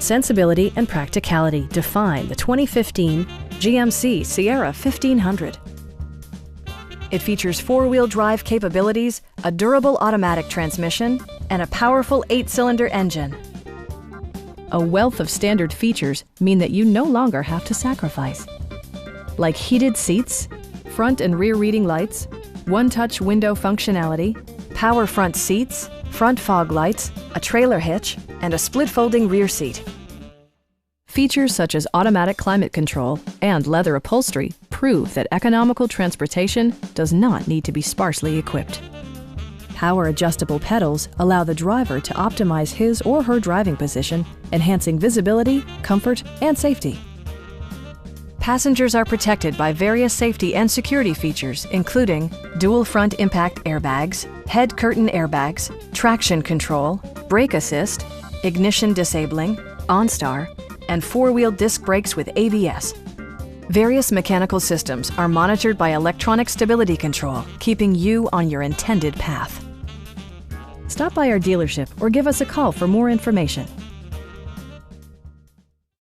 Sensibility and practicality define the 2015 GMC Sierra 1500. It features four-wheel drive capabilities, a durable automatic transmission, and a powerful 8-cylinder engine. A wealth of standard features mean that you no longer have to sacrifice, like heated seats, front and rear reading lights, one-touch window functionality, power front seats, front fog lights, a trailer hitch, and a split-folding rear seat. Features such as automatic climate control and leather upholstery prove that economical transportation does not need to be sparsely equipped. Power-adjustable pedals allow the driver to optimize his or her driving position, enhancing visibility, comfort, and safety. Passengers are protected by various safety and security features, including dual front impact airbags, head curtain airbags, traction control, brake assist, ignition disabling, OnStar, and four-wheel disc brakes with ABS. Various mechanical systems are monitored by electronic stability control, keeping you on your intended path. Stop by our dealership or give us a call for more information.